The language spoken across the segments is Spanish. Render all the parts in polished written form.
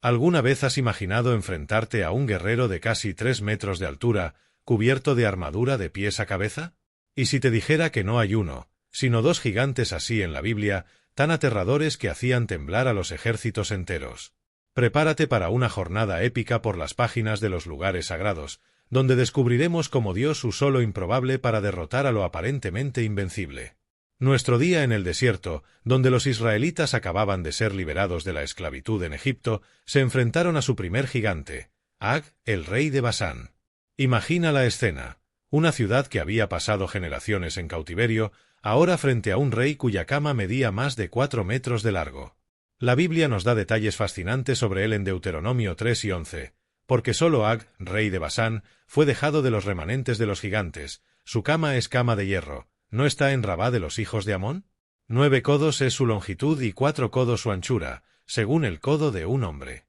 ¿Alguna vez has imaginado enfrentarte a un guerrero de casi 3 metros de altura, cubierto de armadura de pies a cabeza? ¿Y si te dijera que no hay uno, sino dos gigantes así en la Biblia, tan aterradores que hacían temblar a los ejércitos enteros? Prepárate para una jornada épica por las páginas de los lugares sagrados, donde descubriremos cómo Dios usó lo improbable para derrotar a lo aparentemente invencible. Nuestro día en el desierto, donde los israelitas acababan de ser liberados de la esclavitud en Egipto, se enfrentaron a su primer gigante, Ag, el rey de Basán. Imagina la escena. Una ciudad que había pasado generaciones en cautiverio, ahora frente a un rey cuya cama medía más de 4 metros de largo. La Biblia nos da detalles fascinantes sobre él en Deuteronomio 3 y 11, porque solo Ag, rey de Basán, fue dejado de los remanentes de los gigantes, su cama es cama de hierro, ¿no está en Rabá de los hijos de Amón? 9 codos es su longitud y 4 codos su anchura, según el codo de un hombre.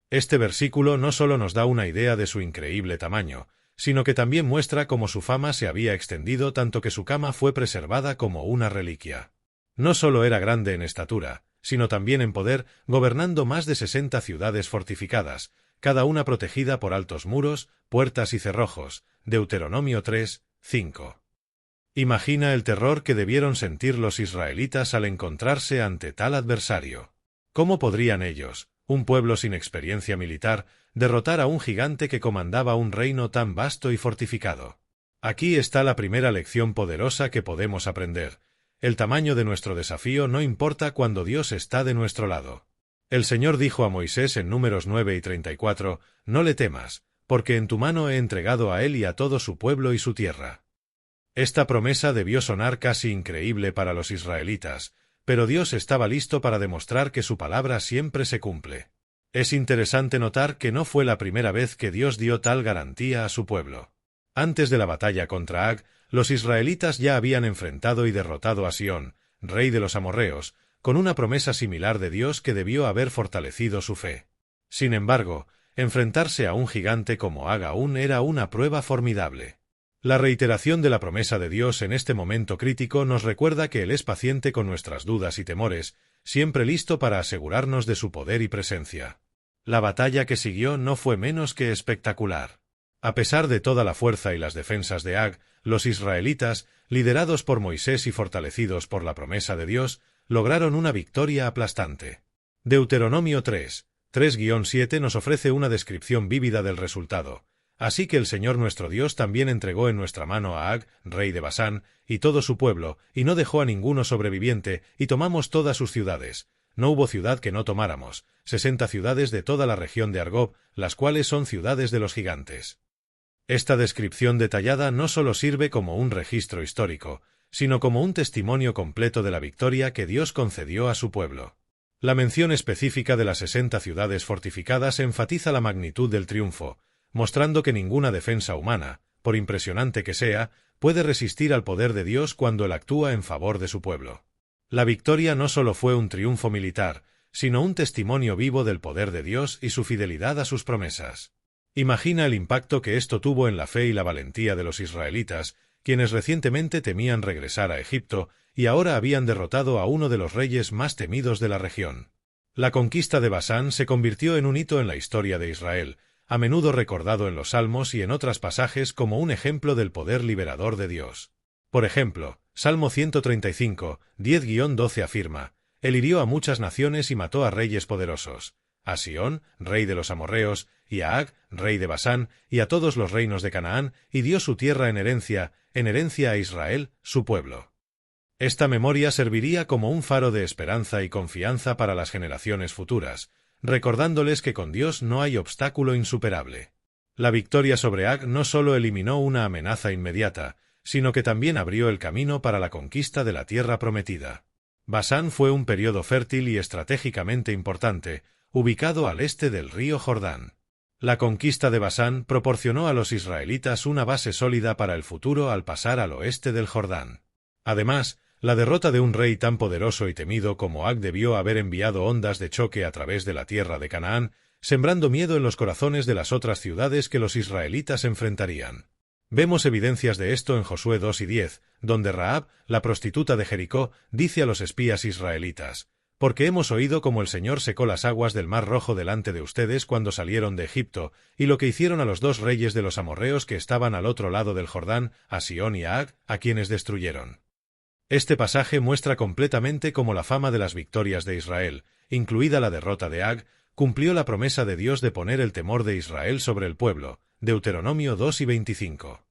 Este versículo no solo nos da una idea de su increíble tamaño, sino que también muestra cómo su fama se había extendido tanto que su cama fue preservada como una reliquia. No solo era grande en estatura, sino también en poder, gobernando más de 60 ciudades fortificadas, cada una protegida por altos muros, puertas y cerrojos. Deuteronomio 3, 5. Imagina el terror que debieron sentir los israelitas al encontrarse ante tal adversario. ¿Cómo podrían ellos, un pueblo sin experiencia militar, derrotar a un gigante que comandaba un reino tan vasto y fortificado? Aquí está la primera lección poderosa que podemos aprender. El tamaño de nuestro desafío no importa cuando Dios está de nuestro lado. El Señor dijo a Moisés en Números 9 y 34, «No le temas, porque en tu mano he entregado a él y a todo su pueblo y su tierra». Esta promesa debió sonar casi increíble para los israelitas, pero Dios estaba listo para demostrar que su palabra siempre se cumple. Es interesante notar que no fue la primera vez que Dios dio tal garantía a su pueblo. Antes de la batalla contra Ag, los israelitas ya habían enfrentado y derrotado a Sihón, rey de los amorreos, con una promesa similar de Dios que debió haber fortalecido su fe. Sin embargo, enfrentarse a un gigante como Ag aún era una prueba formidable. La reiteración de la promesa de Dios en este momento crítico nos recuerda que Él es paciente con nuestras dudas y temores, siempre listo para asegurarnos de su poder y presencia. La batalla que siguió no fue menos que espectacular. A pesar de toda la fuerza y las defensas de Ag, los israelitas, liderados por Moisés y fortalecidos por la promesa de Dios, lograron una victoria aplastante. Deuteronomio 3, 3-7 nos ofrece una descripción vívida del resultado. Así que el Señor nuestro Dios también entregó en nuestra mano a Ag, rey de Basán, y todo su pueblo, y no dejó a ninguno sobreviviente, y tomamos todas sus ciudades. No hubo ciudad que no tomáramos, 60 ciudades de toda la región de Argob, las cuales son ciudades de los gigantes. Esta descripción detallada no solo sirve como un registro histórico, sino como un testimonio completo de la victoria que Dios concedió a su pueblo. La mención específica de las 60 ciudades fortificadas enfatiza la magnitud del triunfo, mostrando que ninguna defensa humana, por impresionante que sea, puede resistir al poder de Dios cuando Él actúa en favor de su pueblo. La victoria no solo fue un triunfo militar, sino un testimonio vivo del poder de Dios y su fidelidad a sus promesas. Imagina el impacto que esto tuvo en la fe y la valentía de los israelitas, quienes recientemente temían regresar a Egipto y ahora habían derrotado a uno de los reyes más temidos de la región. La conquista de Basán se convirtió en un hito en la historia de Israel, a menudo recordado en los Salmos y en otros pasajes como un ejemplo del poder liberador de Dios. Por ejemplo, Salmo 135, 10-12 afirma, «Él hirió a muchas naciones y mató a reyes poderosos, a Sihón, rey de los amorreos, y a Ag, rey de Basán, y a todos los reinos de Canaán, y dio su tierra en herencia a Israel, su pueblo». Esta memoria serviría como un faro de esperanza y confianza para las generaciones futuras, recordándoles que con Dios no hay obstáculo insuperable. La victoria sobre Ag no solo eliminó una amenaza inmediata, sino que también abrió el camino para la conquista de la tierra prometida. Basán fue un periodo fértil y estratégicamente importante, ubicado al este del río Jordán. La conquista de Basán proporcionó a los israelitas una base sólida para el futuro al pasar al oeste del Jordán. Además, la derrota de un rey tan poderoso y temido como Ag debió haber enviado ondas de choque a través de la tierra de Canaán, sembrando miedo en los corazones de las otras ciudades que los israelitas enfrentarían. Vemos evidencias de esto en Josué 2 y 10, donde Rahab, la prostituta de Jericó, dice a los espías israelitas, porque hemos oído cómo el Señor secó las aguas del Mar Rojo delante de ustedes cuando salieron de Egipto, y lo que hicieron a los 2 reyes de los amorreos que estaban al otro lado del Jordán, a Sihón y a Ag, a quienes destruyeron. Este pasaje muestra completamente cómo la fama de las victorias de Israel, incluida la derrota de Ag, cumplió la promesa de Dios de poner el temor de Israel sobre el pueblo, Deuteronomio 2:25.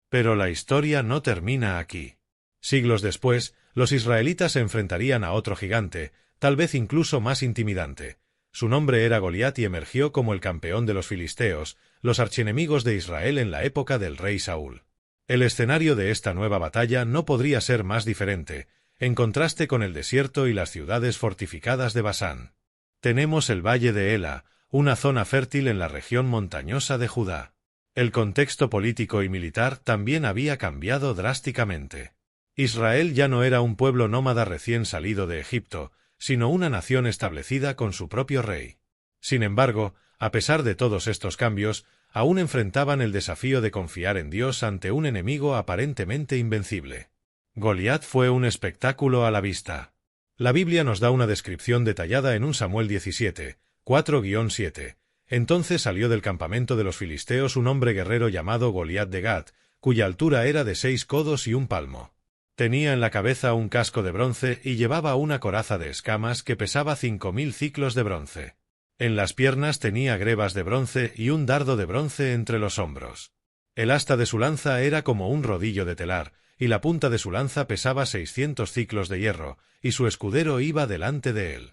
Pero la historia no termina aquí. Siglos después, los israelitas se enfrentarían a otro gigante, tal vez incluso más intimidante. Su nombre era Goliat y emergió como el campeón de los filisteos, los archienemigos de Israel en la época del rey Saúl. El escenario de esta nueva batalla no podría ser más diferente, en contraste con el desierto y las ciudades fortificadas de Basán. Tenemos el valle de Ela, una zona fértil en la región montañosa de Judá. El contexto político y militar también había cambiado drásticamente. Israel ya no era un pueblo nómada recién salido de Egipto, sino una nación establecida con su propio rey. Sin embargo, a pesar de todos estos cambios, aún enfrentaban el desafío de confiar en Dios ante un enemigo aparentemente invencible. Goliat fue un espectáculo a la vista. La Biblia nos da una descripción detallada en 1 Samuel 17, 4-7. Entonces salió del campamento de los filisteos un hombre guerrero llamado Goliat de Gat, cuya altura era de 6 codos y 1 palmo. Tenía en la cabeza un casco de bronce y llevaba una coraza de escamas que pesaba 5000 ciclos de bronce. En las piernas tenía grebas de bronce y un dardo de bronce entre los hombros. El asta de su lanza era como un rodillo de telar, y la punta de su lanza pesaba 600 ciclos de hierro, y su escudero iba delante de él.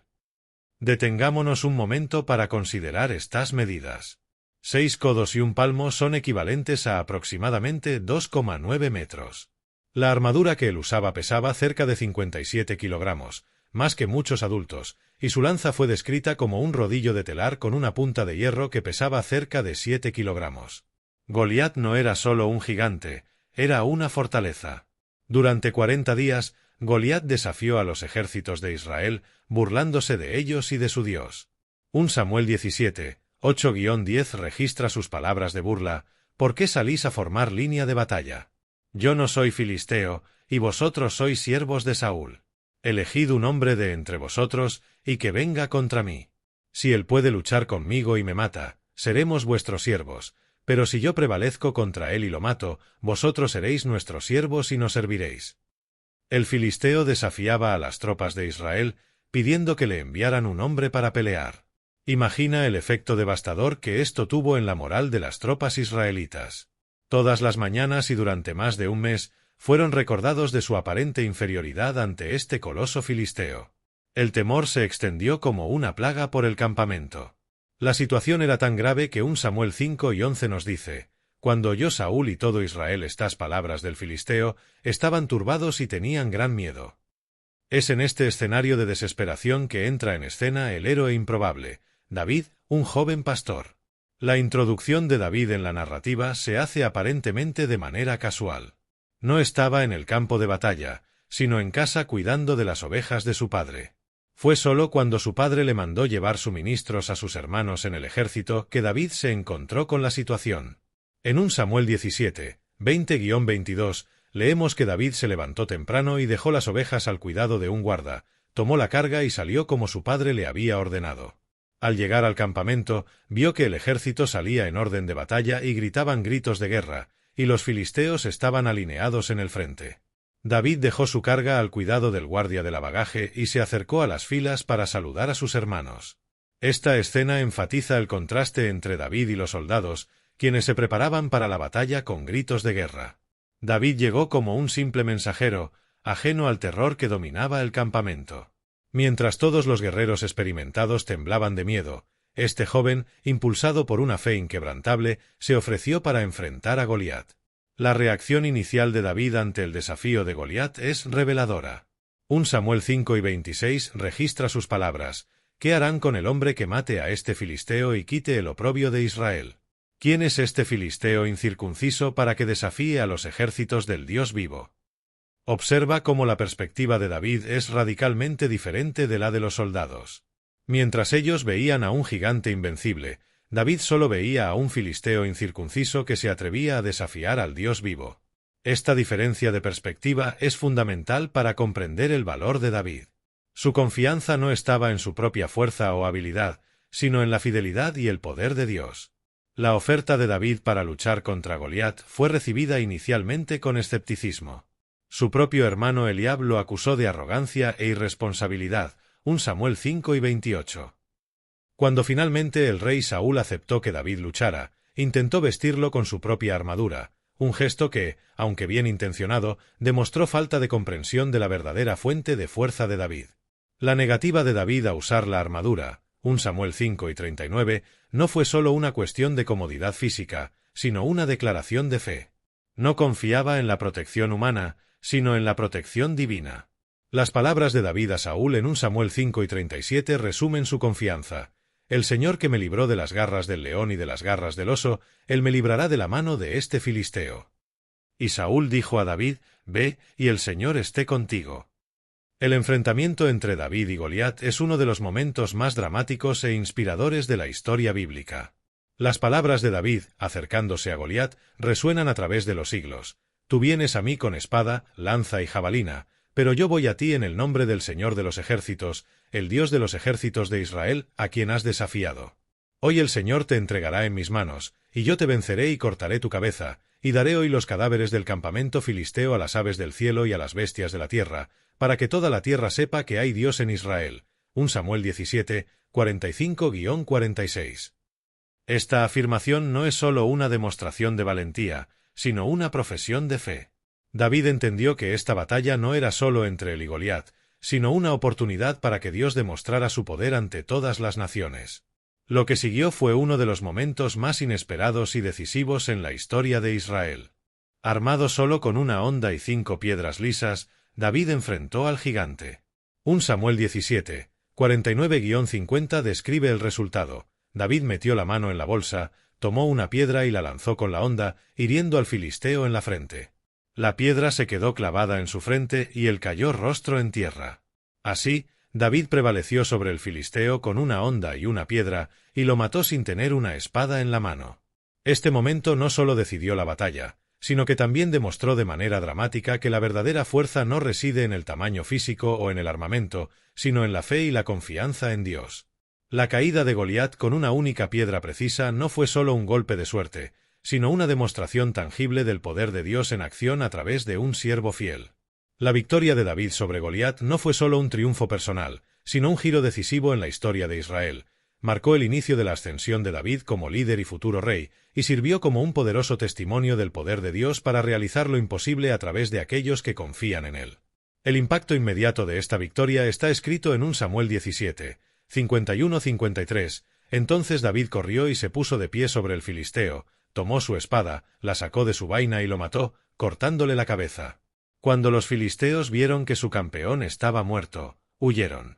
Detengámonos un momento para considerar estas medidas. 6 codos y 1 palmo son equivalentes a aproximadamente 2,9 metros. La armadura que él usaba pesaba cerca de 57 kilogramos, más que muchos adultos, y su lanza fue descrita como un rodillo de telar con una punta de hierro que pesaba cerca de 7 kilogramos. Goliat no era solo un gigante, era una fortaleza. Durante 40 días, Goliat desafió a los ejércitos de Israel, burlándose de ellos y de su Dios. 1 Samuel 17, 8-10 registra sus palabras de burla: ¿por qué salís a formar línea de batalla? Yo no soy filisteo, y vosotros sois siervos de Saúl. Elegid un hombre de entre vosotros, y que venga contra mí. Si él puede luchar conmigo y me mata, seremos vuestros siervos, pero si yo prevalezco contra él y lo mato, vosotros seréis nuestros siervos y nos serviréis. El filisteo desafiaba a las tropas de Israel, pidiendo que le enviaran un hombre para pelear. Imagina el efecto devastador que esto tuvo en la moral de las tropas israelitas. Todas las mañanas y durante más de un mes, fueron recordados de su aparente inferioridad ante este coloso filisteo. El temor se extendió como una plaga por el campamento. La situación era tan grave que 1 Samuel 5:11 nos dice: cuando oyó Saúl y todo Israel estas palabras del filisteo, estaban turbados y tenían gran miedo. Es en este escenario de desesperación que entra en escena el héroe improbable, David, un joven pastor. La introducción de David en la narrativa se hace aparentemente de manera casual. No estaba en el campo de batalla, sino en casa cuidando de las ovejas de su padre. Fue solo cuando su padre le mandó llevar suministros a sus hermanos en el ejército que David se encontró con la situación. En 1 Samuel 17, 20-22, leemos que David se levantó temprano y dejó las ovejas al cuidado de un guarda, tomó la carga y salió como su padre le había ordenado. Al llegar al campamento, vio que el ejército salía en orden de batalla y gritaban gritos de guerra, y los filisteos estaban alineados en el frente. David dejó su carga al cuidado del guardia de la bagaje y se acercó a las filas para saludar a sus hermanos. Esta escena enfatiza el contraste entre David y los soldados, quienes se preparaban para la batalla con gritos de guerra. David llegó como un simple mensajero, ajeno al terror que dominaba el campamento. Mientras todos los guerreros experimentados temblaban de miedo, este joven, impulsado por una fe inquebrantable, se ofreció para enfrentar a Goliat. La reacción inicial de David ante el desafío de Goliat es reveladora. 1 Samuel 5:26 registra sus palabras: ¿qué harán con el hombre que mate a este filisteo y quite el oprobio de Israel? ¿Quién es este filisteo incircunciso para que desafíe a los ejércitos del Dios vivo? Observa cómo la perspectiva de David es radicalmente diferente de la de los soldados. Mientras ellos veían a un gigante invencible, David solo veía a un filisteo incircunciso que se atrevía a desafiar al Dios vivo. Esta diferencia de perspectiva es fundamental para comprender el valor de David. Su confianza no estaba en su propia fuerza o habilidad, sino en la fidelidad y el poder de Dios. La oferta de David para luchar contra Goliat fue recibida inicialmente con escepticismo. Su propio hermano Eliab lo acusó de arrogancia e irresponsabilidad, 1 Samuel 5:28. Cuando finalmente el rey Saúl aceptó que David luchara, intentó vestirlo con su propia armadura, un gesto que, aunque bien intencionado, demostró falta de comprensión de la verdadera fuente de fuerza de David. La negativa de David a usar la armadura, 1 Samuel 5:39, no fue solo una cuestión de comodidad física, sino una declaración de fe. No confiaba en la protección humana, sino en la protección divina. Las palabras de David a Saúl en 1 Samuel 5:37 resumen su confianza. El Señor que me libró de las garras del león y de las garras del oso, Él me librará de la mano de este filisteo. Y Saúl dijo a David, ve, y el Señor esté contigo. El enfrentamiento entre David y Goliat es uno de los momentos más dramáticos e inspiradores de la historia bíblica. Las palabras de David, acercándose a Goliat, resuenan a través de los siglos. Tú vienes a mí con espada, lanza y jabalina, pero yo voy a ti en el nombre del Señor de los ejércitos, el Dios de los ejércitos de Israel, a quien has desafiado. Hoy el Señor te entregará en mis manos, y yo te venceré y cortaré tu cabeza, y daré hoy los cadáveres del campamento filisteo a las aves del cielo y a las bestias de la tierra, para que toda la tierra sepa que hay Dios en Israel. 1 Samuel 17, 45-46. Esta afirmación no es sólo una demostración de valentía, sino una profesión de fe. David entendió que esta batalla no era sólo entre él y Goliat, sino una oportunidad para que Dios demostrara su poder ante todas las naciones. Lo que siguió fue uno de los momentos más inesperados y decisivos en la historia de Israel. Armado solo con una honda y 5 piedras lisas, David enfrentó al gigante. 1 Samuel 17, 49-50 describe el resultado. David metió la mano en la bolsa, tomó una piedra y la lanzó con la honda, hiriendo al filisteo en la frente. La piedra se quedó clavada en su frente y él cayó rostro en tierra. Así, David prevaleció sobre el filisteo con una honda y una piedra, y lo mató sin tener una espada en la mano. Este momento no solo decidió la batalla, sino que también demostró de manera dramática que la verdadera fuerza no reside en el tamaño físico o en el armamento, sino en la fe y la confianza en Dios. La caída de Goliat con una única piedra precisa no fue solo un golpe de suerte, sino una demostración tangible del poder de Dios en acción a través de un siervo fiel. La victoria de David sobre Goliat no fue solo un triunfo personal, sino un giro decisivo en la historia de Israel. Marcó el inicio de la ascensión de David como líder y futuro rey, y sirvió como un poderoso testimonio del poder de Dios para realizar lo imposible a través de aquellos que confían en él. El impacto inmediato de esta victoria está escrito en 1 Samuel 17, 51-53. Entonces David corrió y se puso de pie sobre el filisteo, tomó su espada, la sacó de su vaina y lo mató, cortándole la cabeza. Cuando los filisteos vieron que su campeón estaba muerto, huyeron.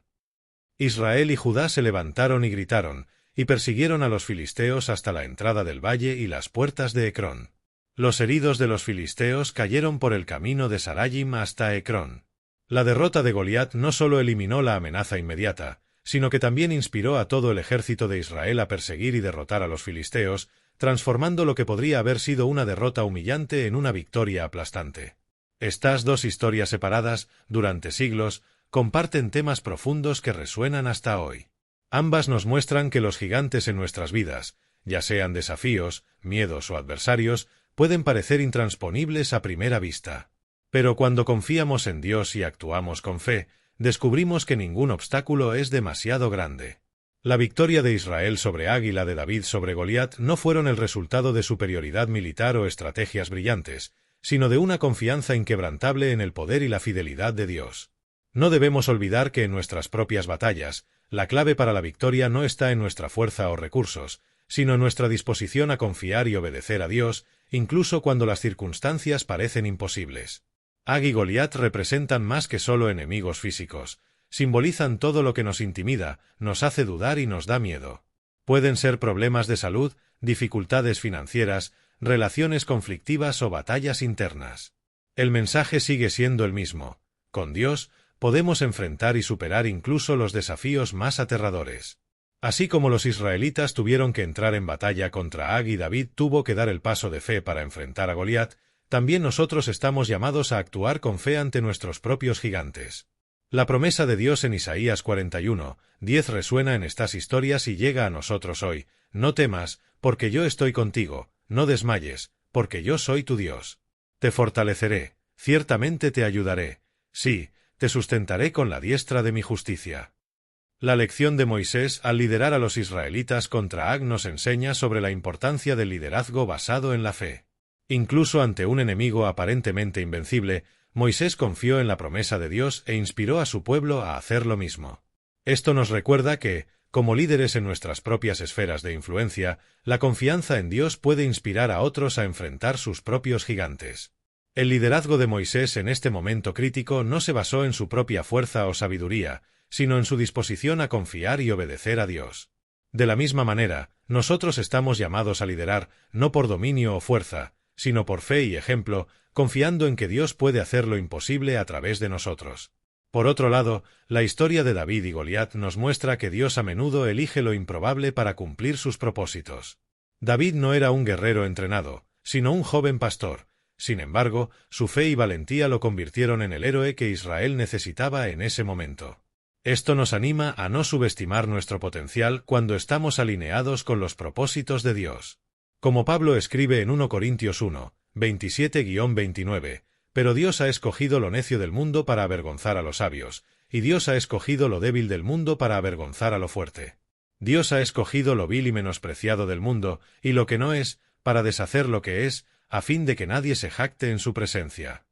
Israel y Judá se levantaron y gritaron, y persiguieron a los filisteos hasta la entrada del valle y las puertas de Ecrón. Los heridos de los filisteos cayeron por el camino de Sarayim hasta Ecrón. La derrota de Goliat no solo eliminó la amenaza inmediata, sino que también inspiró a todo el ejército de Israel a perseguir y derrotar a los filisteos, transformando lo que podría haber sido una derrota humillante en una victoria aplastante. Estas dos historias separadas, durante siglos, comparten temas profundos que resuenan hasta hoy. Ambas nos muestran que los gigantes en nuestras vidas, ya sean desafíos, miedos o adversarios, pueden parecer intransponibles a primera vista. Pero cuando confiamos en Dios y actuamos con fe, descubrimos que ningún obstáculo es demasiado grande. La victoria de Israel sobre Ag y la de David sobre Goliat no fueron el resultado de superioridad militar o estrategias brillantes, sino de una confianza inquebrantable en el poder y la fidelidad de Dios. No debemos olvidar que en nuestras propias batallas, la clave para la victoria no está en nuestra fuerza o recursos, sino en nuestra disposición a confiar y obedecer a Dios, incluso cuando las circunstancias parecen imposibles. Ag y Goliat representan más que solo enemigos físicos, simbolizan todo lo que nos intimida, nos hace dudar y nos da miedo. Pueden ser problemas de salud, dificultades financieras, relaciones conflictivas o batallas internas. El mensaje sigue siendo el mismo. Con Dios, podemos enfrentar y superar incluso los desafíos más aterradores. Así como los israelitas tuvieron que entrar en batalla contra Ag y David tuvo que dar el paso de fe para enfrentar a Goliat, también nosotros estamos llamados a actuar con fe ante nuestros propios gigantes. La promesa de Dios en Isaías 41:10 resuena en estas historias y llega a nosotros hoy. No temas, porque yo estoy contigo, no desmayes, porque yo soy tu Dios. Te fortaleceré, ciertamente te ayudaré, sí, te sustentaré con la diestra de mi justicia. La lección de Moisés al liderar a los israelitas contra Ag nos enseña sobre la importancia del liderazgo basado en la fe. Incluso ante un enemigo aparentemente invencible, Moisés confió en la promesa de Dios e inspiró a su pueblo a hacer lo mismo. Esto nos recuerda que, como líderes en nuestras propias esferas de influencia, la confianza en Dios puede inspirar a otros a enfrentar sus propios gigantes. El liderazgo de Moisés en este momento crítico no se basó en su propia fuerza o sabiduría, sino en su disposición a confiar y obedecer a Dios. De la misma manera, nosotros estamos llamados a liderar, no por dominio o fuerza, sino por fe y ejemplo, confiando en que Dios puede hacer lo imposible a través de nosotros. Por otro lado, la historia de David y Goliat nos muestra que Dios a menudo elige lo improbable para cumplir sus propósitos. David no era un guerrero entrenado, sino un joven pastor. Sin embargo, su fe y valentía lo convirtieron en el héroe que Israel necesitaba en ese momento. Esto nos anima a no subestimar nuestro potencial cuando estamos alineados con los propósitos de Dios. Como Pablo escribe en 1 Corintios 1:27-29, pero Dios ha escogido lo necio del mundo para avergonzar a los sabios, y Dios ha escogido lo débil del mundo para avergonzar a lo fuerte. Dios ha escogido lo vil y menospreciado del mundo, y lo que no es, para deshacer lo que es, a fin de que nadie se jacte en su presencia.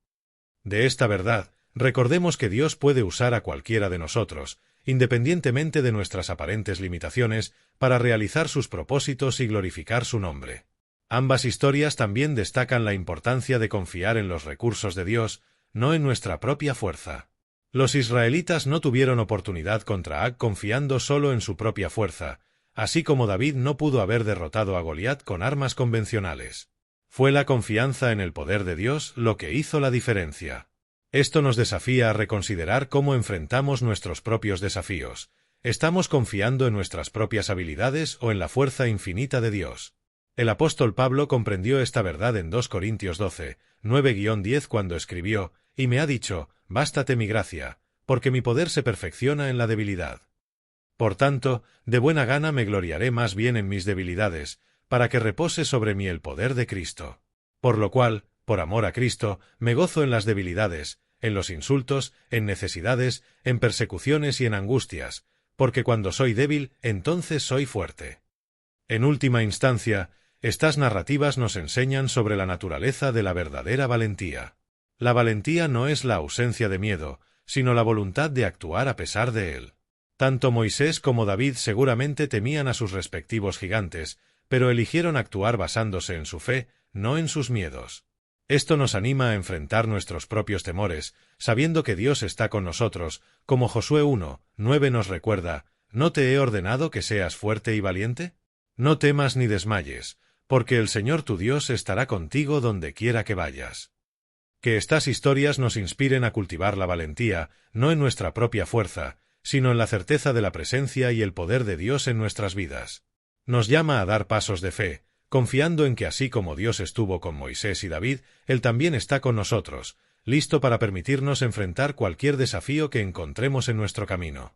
De esta verdad, recordemos que Dios puede usar a cualquiera de nosotros, independientemente de nuestras aparentes limitaciones, para realizar sus propósitos y glorificar su nombre. Ambas historias también destacan la importancia de confiar en los recursos de Dios, no en nuestra propia fuerza. Los israelitas no tuvieron oportunidad contra Ag confiando solo en su propia fuerza, así como David no pudo haber derrotado a Goliat con armas convencionales. Fue la confianza en el poder de Dios lo que hizo la diferencia. Esto nos desafía a reconsiderar cómo enfrentamos nuestros propios desafíos. ¿Estamos confiando en nuestras propias habilidades o en la fuerza infinita de Dios? El apóstol Pablo comprendió esta verdad en 2 Corintios 12:9-10 cuando escribió, y me ha dicho, bástate mi gracia, porque mi poder se perfecciona en la debilidad. Por tanto, de buena gana me gloriaré más bien en mis debilidades, para que repose sobre mí el poder de Cristo. Por lo cual, por amor a Cristo, me gozo en las debilidades, en los insultos, en necesidades, en persecuciones y en angustias, porque cuando soy débil, entonces soy fuerte. En última instancia, estas narrativas nos enseñan sobre la naturaleza de la verdadera valentía. La valentía no es la ausencia de miedo, sino la voluntad de actuar a pesar de él. Tanto Moisés como David seguramente temían a sus respectivos gigantes, pero eligieron actuar basándose en su fe, no en sus miedos. Esto nos anima a enfrentar nuestros propios temores, sabiendo que Dios está con nosotros, como Josué 1:9 nos recuerda, ¿no te he ordenado que seas fuerte y valiente? No temas ni desmayes, porque el Señor tu Dios estará contigo donde quiera que vayas. Que estas historias nos inspiren a cultivar la valentía, no en nuestra propia fuerza, sino en la certeza de la presencia y el poder de Dios en nuestras vidas. Nos llama a dar pasos de fe, confiando en que así como Dios estuvo con Moisés y David, Él también está con nosotros, listo para permitirnos enfrentar cualquier desafío que encontremos en nuestro camino.